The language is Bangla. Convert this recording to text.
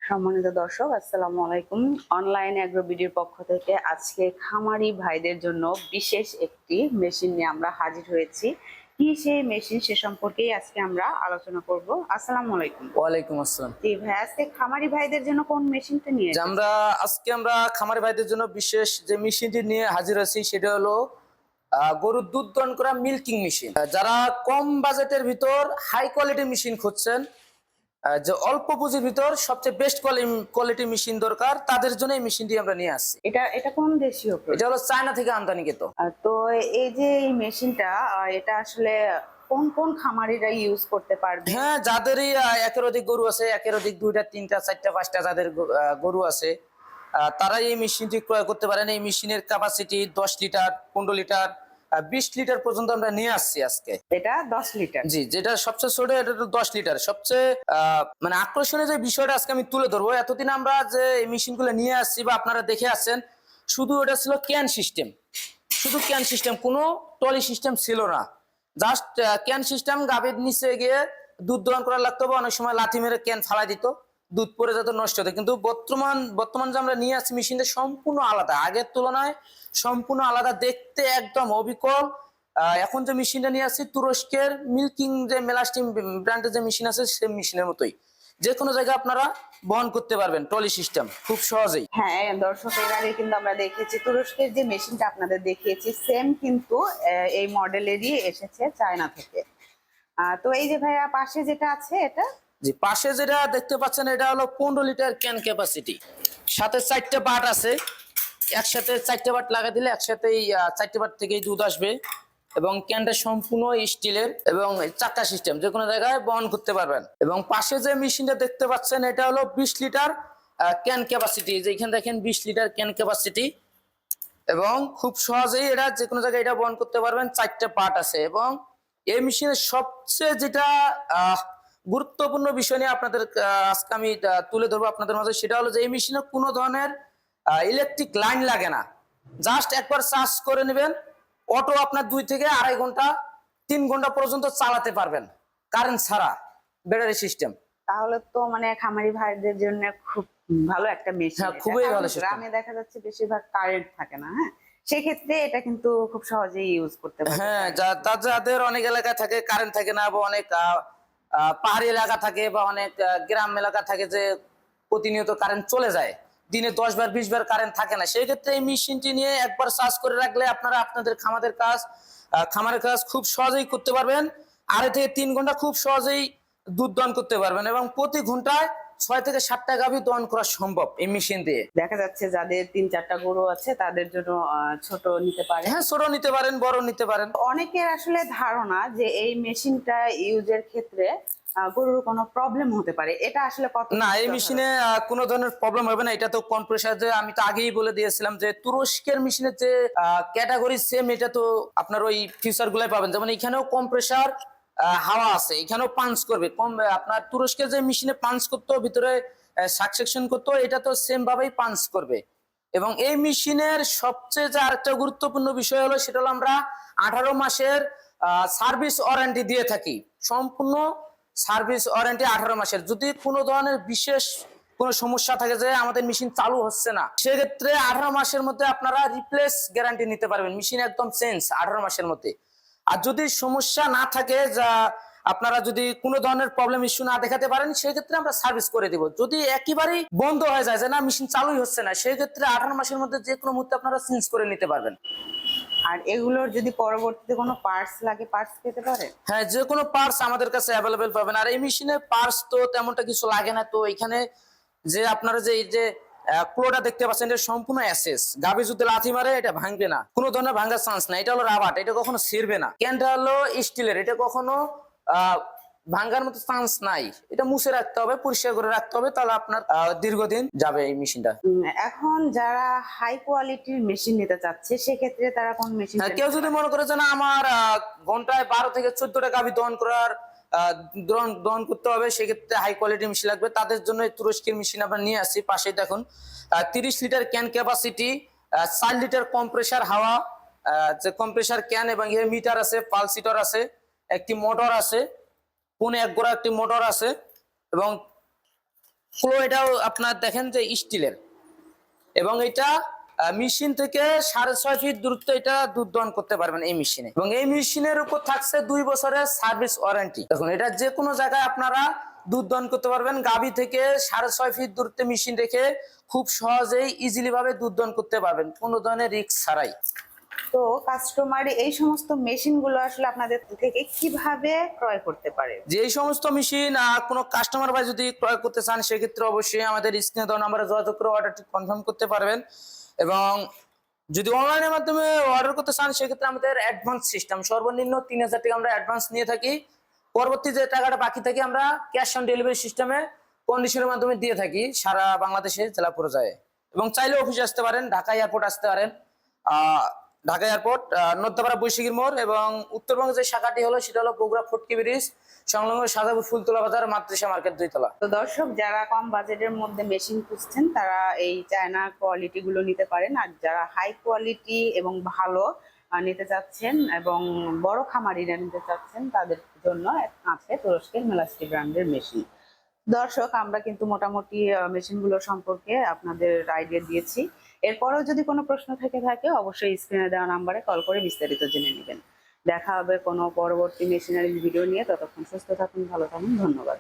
সম্মানিত দর্শক, আসসালামু আলাইকুম। অনলাইন অ্যাগ্রো ভিডিওর পক্ষ থেকে আজকে খামারি ভাইদের জন্য বিশেষ একটি মেশিন নিয়ে আমরা হাজির হয়েছি। কি সেই মেশিন, সে সম্পর্কেই আজকে আমরা আলোচনা করব। আসসালামু আলাইকুম। ওয়ালাইকুম আসসালাম। জি ভাই, আজকে খামারি ভাইদের জন্য কোন মেশিনটা নিয়ে এসেছেন? আমরা খামারি ভাইদের জন্য বিশেষ যে মেশিনটি নিয়ে হাজির আছি সেটা হলো গরুর দুধ দহন করা মিল্কিং মেশিন। যারা কম বাজেটের ভিতর হাই কোয়ালিটি মেশিন খুঁজছেন, যে অল্প পুঁজির ভিতর সবচেয়ে বেস্ট কোয়ালিটি মেশিন দরকার, তাদের জন্য এই মেশিনটি আমরা নিয়ে আসছি। এটা কোন দেশীয় এটা প্রোডাক্ট? হলো চায়না থেকে আমদানিকৃত। তো এই যে এই মেশিনটা, এটা আসলে কোন কোন খামারিরা ইউজ করতে পারবে? হ্যাঁ, যাদেরই একের অধিক গরু আছে, একের অধিক 2টা 3টা 4টা 5টা যাদের গরু আছে, তারা এই মেশিনটি ক্রয় করতে পারেন। এই মেশিনের ক্যাপাসিটি 10 লিটার, 15 লিটার, 20 লিটার পর্যন্ত আমরা নিয়ে আসছি আজকে। এটা 10 লিটার। জি, যেটা সবচেয়ে ছোট এটা তো 10 লিটার। সবচেয়ে মানে আকর্ষণীয় যে বিষয়টা আজকে আমি তুলে ধরবো, এতদিন আমরা যে এই মেশিনগুলো নিয়ে আসছি বা আপনারা দেখে আসছেন, শুধু এটা ছিল ক্যান সিস্টেম, শুধু ক্যান সিস্টেম, কোনো টলি সিস্টেম ছিল না। জাস্ট ক্যান সিস্টেম, গাভীর নিচে গিয়ে দুধ দহন করা লাগতো বা অনেক সময় লাথি মেরে ক্যান ফালাই দিত, দুধ পরে যেত, নষ্ট হতো। কিন্তু বর্তমান যে আমরা নিয়ে আসছি মেশিনটা সম্পূর্ণ আলাদা, আগের তুলনায় সম্পূর্ণ আলাদা, দেখতে একদম অবিকল। এখন যে মেশিনটা নিয়ে আসছি তুরস্কের মিল্কিং যে মেলাস্টিম ব্র্যান্ডের যে মেশিন আছে সেই মেশিনের মতোই, যে কোনো জায়গায় আপনারা বহন করতে পারবেন, ট্রলি সিস্টেম, খুব সহজেই। হ্যাঁ দর্শক, এর আগে কিন্তু আমরা দেখেছি তুরস্কের যে মেশিনটা আপনাদের দেখিয়েছি, সেম কিন্তু এই মডেলেরই এসেছে চায়না থেকে। তো এই যে ভাইয়া পাশে যেটা আছে এটা? জি, পাশে যেটা দেখতে পাচ্ছেন এটা হলো 15 লিটার ক্যান ক্যাপাসিটি, সাথে 4টে বাট আছে। একসাথে 4টে বাট লাগা দিলে একসাথেই 4টে বাট থেকেই দুধ আসবে। এবং ক্যানটা সম্পূর্ণ স্টিলের এবং চাকা সিস্টেম, যে কোনো জায়গায় বহন করতে পারবেন। এবং পাশে যে মেশিনটা দেখতে পাচ্ছেন এটা হলো 20 লিটার ক্যান ক্যাপাসিটি, যেখানে দেখেন 20 লিটার ক্যান ক্যাপাসিটি। এবং খুব সহজেই এটা যে কোনো জায়গায় এটা বহন করতে পারবেন, 4টে পার্ট আছে। এবং এই মেশিনের সবচেয়ে যেটা গুরুত্বপূর্ণ বিষয় নিয়ে আপনাদের আজকে আমি তুলে ধরবো আপনাদের মাঝে, সেটা হলো যে এই মেশিনে কোনো ধরনের ইলেকট্রিক লাইন লাগে না। জাস্ট একবার চার্জ করে নেবেন, অটো আপনার 2 থেকে 2.5 ঘন্টা 3 ঘন্টা পর্যন্ত চালাতে পারবেন, কারেন্ট ছাড়া, ব্যাটারি সিস্টেম। তাহলে তো মানে খামারি ভাইদের জন্য খুব ভালো একটা মেশিন। হ্যাঁ, খুবই ভালো সিস্টেম। গ্রামে দেখা যাচ্ছে বেশিরভাগ কারেন্ট থাকে না। হ্যাঁ, সেক্ষেত্রে এটা কিন্তু খুব সহজেই ইউজ করতে পারবে। হ্যাঁ, যাদের অনেক এলাকায় থাকে কারেন্ট থাকে না, বা অনেক পাহাড়ি এলাকা থাকে, বা অনেক গ্রাম এলাকা থাকে যে প্রতিনিয়ত কারেন্ট চলে যায়, দিনে 10 বার 20 বার কারেন্ট থাকে না, সেই ক্ষেত্রে এই মেশিনটি নিয়ে একবার চার্জ করে রাখলে আপনারা আপনাদের খামারের কাজ খুব সহজেই করতে পারবেন। 2.5 থেকে 3 ঘন্টা খুব সহজেই দুধ দহন করতে পারবেন। এবং প্রতি ঘন্টায় 6 থেকে 7টা গাভী দহন করা সম্ভব এই মেশিন দিয়ে। দেখা যাচ্ছে যাদের 3-4টা গরু আছে তাদের জন্য ছোট নিতে পারে। হ্যাঁ, ছোট নিতে পারেন, বড় নিতে পারেন। অনেকের আসলে ধারণা যে এই মেশিনটা ইউজের ক্ষেত্রে গরুর কোনো প্রবলেম হতে পারে, এটা আসলে কত? না, এই মেশিনে কোনো ধরনের প্রবলেম হবে না। এটা তো কম্প্রেসার, যে আমি তো আগেই বলে দিয়েছিলাম যে তুরস্কের মেশিনের যে ক্যাটাগরি সেম, এটা তো আপনার ওই ফিচার গুলাই পাবেন। যেমন এখানেও কম্প্রেসার হাওয়া আছে, এখানেও পাঞ্চ করবে কম। আপনার তুরস্কের যে মেশিনে পাঞ্চ করতো, ভিতরে সাকসেকশন করতো, এটা তো সেম ভাবেই পাঞ্চ করবে। এবং এই মেশিনের সবচেয়ে যে আরেকটা গুরুত্বপূর্ণ বিষয় হলো, সেটা হলো আমরা 18 মাসের সার্ভিস ওয়ারেন্টি দিয়ে থাকি। সম্পূর্ণ সার্ভিস ওয়ারেন্টি 18 মাসের। যদি কোনো ধরনের বিশেষ কোনো সমস্যা থাকে যে আমাদের মেশিন চালু হচ্ছে না, সেক্ষেত্রে 18 মাসের মধ্যে আপনারা রিপ্লেস গ্যারান্টি নিতে পারবেন, মেশিন একদম চেঞ্জ 18 মাসের মধ্যে। আর যদি সমস্যা না থাকে, যা আপনারা যদি কোনো ধরনের প্রবলেম ইস্যু না দেখাতে পারেন, সেক্ষেত্রে আমরা সার্ভিস করে দিব। যদি একেবারেই বন্ধ হয়ে যায় যে না মেশিন চালুই হচ্ছে না, সেক্ষেত্রে 18 মাসের মধ্যে যে কোনো মুহূর্তে আপনারা চেঞ্জ করে নিতে পারবেন। আর এগুলোর যদি পরবর্তীতে কোনো পার্টস লাগে, পার্টস পেতে পারে? হ্যাঁ, যে কোনো পার্টস আমাদের কাছে অ্যাভেলেবেল পাবেন। আর এই মেশিনে পার্টস তো তেমনটা কিছু লাগে না। তো এখানে যে আপনারা যে এই যে ক্লোটা দেখতে পাচ্ছেন, এটা সম্পূর্ণ অ্যাসেস। গাভী যদি লাথি মারে এটা ভাঙবে না, কোনো ধরনের ভাঙার চান্স না। এটা হলো রাবার, এটা কখনো ছিঁড়বে না। ক্যানটা হলো স্টিলের, এটা কখনো ভাঙার মতো চান্স নাই। এটা মুছে রাখতে হবে, পরিষ্কার করে রাখতে হবে, তাহলে আপনার দীর্ঘদিন যাবে এই মেশিনটা। এখন যারা হাই কোয়ালিটির মেশিন নিতে চাচ্ছে, সেক্ষেত্রে তারা কোন মেশিন? কেউ যদি মনে করে যে না আমার ঘন্টায় 12 থেকে 14টা গাভী দহন করতে হবে, সেক্ষেত্রে হাই কোয়ালিটি মেশিন লাগবে, তাদের জন্য এই তুরস্কের মেশিন আমরা নিয়ে আসছি। পাশে দেখুন 30 litre can capacity, 4 litre compressor হাওয়া, যে কম্প্রেসার ক্যান, এবং এর মিটার আছে, পালস হিটার আছে, একটি মোটর আছে, 1.5 গোড়া একটি মোটর আছে। এবং ফ্লো এটাও আপনার দেখেন যে স্টিলের, এবং এটা মেশিন থেকে 6.5 ফিট দূরত্ব এটা দুধ দহন করতে পারবেন এই মেশিনে। এবং এই মেশিনের উপর থাকছে 2 বছরের সার্ভিস ওয়ারেন্টি। দেখুন এটা যে কোনো জায়গায় আপনারা দুধ দহন করতে পারবেন। গাভী থেকে 6.5 ফিট দূরত্বে মেশিন রেখে খুব সহজেই ইজিলি ভাবে দুধ দহন করতে পারবেন কোনো ধরনের রিস্ক ছাড়াই। তো কাস্টমার এই সমস্ত মেশিন গুলো আসলে আপনাদের থেকে কিভাবে ক্রয় করতে পারে? যে এই সমস্ত মেশিন কোনো কাস্টমার ভাই যদি ক্রয় করতে চান সেক্ষেত্রে অবশ্যই আমাদের স্ক্রিনে দেওয়া নাম্বারে যোগাযোগ করে অর্ডারটি কনফার্ম করতে পারবেন। এবং যদি অনলাইনের মাধ্যমে অর্ডার করতে চান সেক্ষেত্রে আমাদের অ্যাডভান্স সিস্টেম, সর্বনিম্ন 3000 টাকা আমরা অ্যাডভান্স নিয়ে থাকি। পরবর্তী যে টাকাটা বাকি থাকে আমরা ক্যাশ অন ডেলিভারি সিস্টেমে কন্ডিশনের মাধ্যমে দিয়ে থাকি সারা বাংলাদেশে জেলা পর্যায়ে। এবং চাইলে অফিসে আসতে পারেন, ঢাকা এয়ারপোর্ট আসতে পারেন। ঢাকা এয়ারপোর্ট, নর্দাপাড়া বৈশাখীর মোড়, এবং উত্তরবঙ্গের যে শাখাটি হলো সেটা হলো বগুড়া ফটকি ব্রিজ সংলগ্ন সাজাপুর ফুলতলা বাজার মাতৃষা মার্কেট 2 তলা। তো দর্শক, যারা কম বাজেটের মধ্যে মেশিন খুঁজছেন তারা এই চায়না কোয়ালিটি গুলো নিতে পারেন। আর যারা হাই কোয়ালিটি এবং ভালো নিতে চাচ্ছেন এবং বড় খামারিরা নিতে চাচ্ছেন তাদের জন্য আছে তুরস্কের মেলাস্টি ব্র্যান্ডের মেশিন। দর্শক, আমরা কিন্তু মোটামুটি মেশিনগুলো সম্পর্কে আপনাদের আইডিয়া দিয়েছি। এরপরেও যদি কোনো প্রশ্ন থেকে থাকে অবশ্যই স্ক্রিনে দেওয়া নাম্বারে কল করে বিস্তারিত জেনে নেবেন। দেখা হবে কোনো পরবর্তী মেশিনারি ভিডিও নিয়ে। ততক্ষণ সুস্থ থাকুন, ভালো থাকুন, ধন্যবাদ।